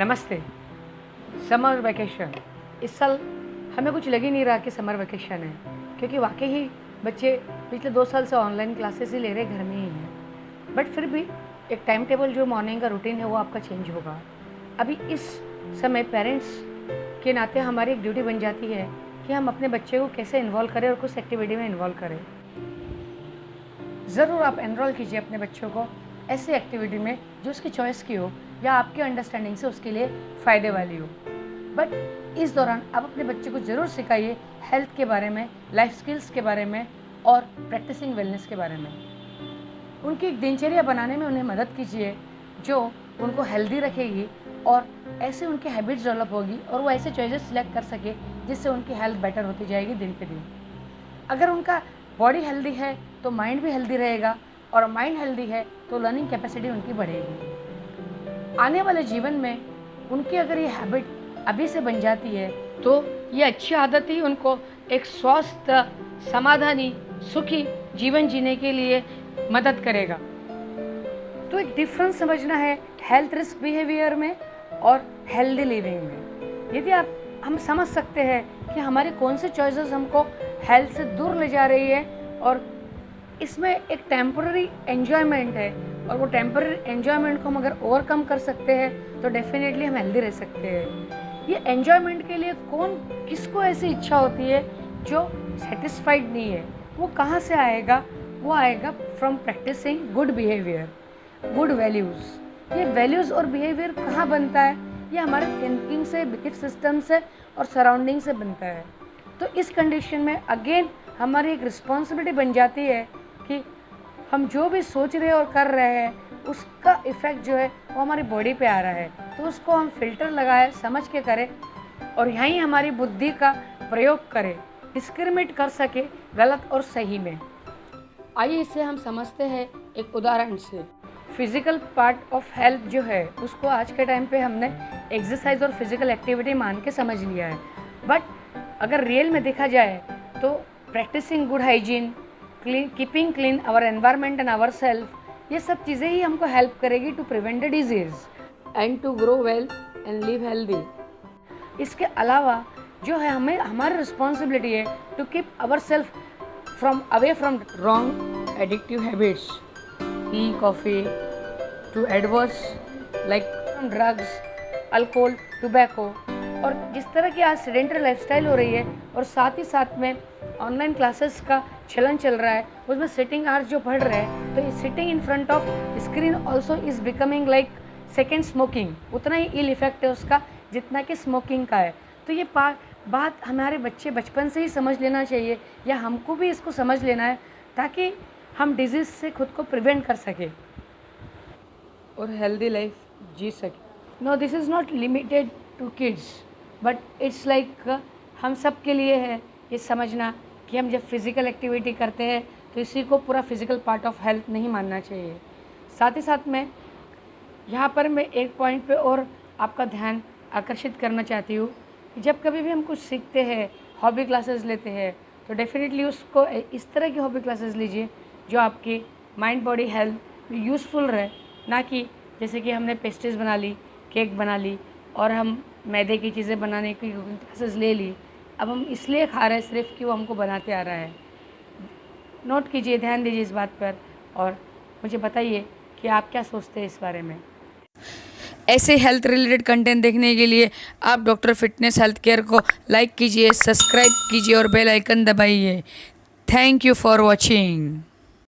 नमस्ते। Summer vacation इस साल हमें कुछ लग ही नहीं रहा कि समर वैकेशन है, क्योंकि वाकई ही बच्चे पिछले 2 साल से ऑनलाइन क्लासेस ही ले रहे, घर में ही हैं। बट फिर भी एक टाइम टेबल जो मॉर्निंग का रूटीन है वो आपका चेंज होगा। अभी इस समय पेरेंट्स के नाते हमारी एक ड्यूटी बन जाती है कि हम अपने बच्चे को कैसे इन्वॉल्व करें और कुछ एक्टिविटी में इन्वॉल्व करें। ज़रूर आप एनरोल कीजिए अपने बच्चों को ऐसी एक्टिविटी में जो उसकी चॉइस की हो या आपकी अंडरस्टैंडिंग से उसके लिए फ़ायदे वाली हो। बट इस दौरान आप अपने बच्चे को ज़रूर सिखाइए हेल्थ के बारे में, लाइफ स्किल्स के बारे में और प्रैक्टिसिंग वेलनेस के बारे में। उनकी एक दिनचर्या बनाने में उन्हें मदद कीजिए जो उनको हेल्दी रखेगी और ऐसे उनकी हैबिट्स डेवलप होगी और वो ऐसे चॉइसेस सिलेक्ट कर सके जिससे उनकी हेल्थ बेटर होती जाएगी दिन पे दिन। अगर उनका बॉडी हेल्दी है तो माइंड भी हेल्दी रहेगा और माइंड हेल्दी है तो लर्निंग कैपेसिटी उनकी बढ़ेगी। आने वाले जीवन में उनकी अगर ये हैबिट अभी से बन जाती है तो ये अच्छी आदत ही उनको एक स्वस्थ, समाधानी, सुखी जीवन जीने के लिए मदद करेगा। तो एक डिफरेंस समझना है हेल्थ रिस्क बिहेवियर में और हेल्दी लिविंग में। यदि हम समझ सकते हैं कि हमारी कौन सी चॉइसेस हमको हेल्थ से दूर ले जा रही है और इसमें एक टेम्पररी एन्जॉयमेंट है और वो टेम्पररी एन्जॉयमेंट को हम अगर ओवरकम कर सकते हैं तो डेफिनेटली हम हेल्दी रह सकते हैं। ये एन्जॉयमेंट के लिए किसको ऐसी इच्छा होती है जो सेटिस्फाइड नहीं है? वो कहाँ से आएगा? वो आएगा from practising good behaviour, good values. ये वैल्यूज़ और बिहेवियर कहाँ बनता है? ये हमारे थिंकिंग से, बिलीफ सिस्टम से और सराउंडिंग से बनता है। तो इस कंडीशन में अगेन हमारी एक रिस्पॉन्सिबिलिटी बन जाती है कि हम जो भी सोच रहे और कर रहे हैं उसका इफ़ेक्ट जो है वो हमारी बॉडी पे आ रहा है, तो उसको हम फिल्टर लगाए, समझ के करें और यहीं हमारी बुद्धि का प्रयोग करें, डिस्क्रिमिनेट कर सके गलत और सही में। आइए इसे हम समझते हैं एक उदाहरण से। फिज़िकल पार्ट ऑफ हेल्थ जो है उसको आज के टाइम पे हमने एक्सरसाइज और फिज़िकल एक्टिविटी मान के समझ लिया है। बट अगर रियल में देखा जाए तो practising good hygiene, keeping clean our environment and our self, ये सब चीज़ें ही हमको हेल्प करेगी to prevent the disease and to grow well and live healthy. इसके अलावा जो है हमारी रिस्पॉन्सिबिलिटी है to keep our self away from wrong addictive habits, tea, coffee, to adverse like drugs, alcohol, tobacco. और जिस तरह की आज सेडेंटरी लाइफस्टाइल हो रही है और साथ ही साथ में ऑनलाइन क्लासेस का चलन चल रहा है, उसमें सिटिंग आवर्स जो बढ़ रहे हैं, तो sitting in front of screen also is becoming like second smoking. उतना ही इल इफेक्ट है उसका जितना कि स्मोकिंग का है। तो ये बात हमारे बच्चे बचपन से ही समझ लेना चाहिए या हमको भी इसको समझ लेना है ताकि हम डिजीज़ से खुद को प्रिवेंट कर सके और हेल्दी लाइफ जी सके। No, this is not limited to kids but it's like हम सब के लिए है ये समझना कि हम जब फिज़िकल एक्टिविटी करते हैं तो इसी को पूरा फिज़िकल पार्ट ऑफ हेल्थ नहीं मानना चाहिए। साथ ही साथ में यहाँ पर मैं एक पॉइंट पे और आपका ध्यान आकर्षित करना चाहती हूँ कि जब कभी भी हम कुछ सीखते हैं, हॉबी क्लासेस लेते हैं, तो डेफिनेटली उसको इस तरह की हॉबी क्लासेस लीजिए जो आपकी माइंड बॉडी हेल्थ यूज़फुल रहे, ना कि जैसे कि हमने पेस्ट्रीज बना ली, केक बना ली और हम मैदे की चीज़ें बनाने की क्लासेस ले ली। अब हम इसलिए खा रहे हैं सिर्फ कि वो हमको बनाते आ रहा है। नोट कीजिए, ध्यान दीजिए इस बात पर और मुझे बताइए कि आप क्या सोचते हैं इस बारे में। ऐसे हेल्थ रिलेटेड कंटेंट देखने के लिए आप डॉक्टर फिटनेस हेल्थ केयर को लाइक कीजिए, सब्सक्राइब कीजिए और बेल आइकन दबाइए। Thank you for watching.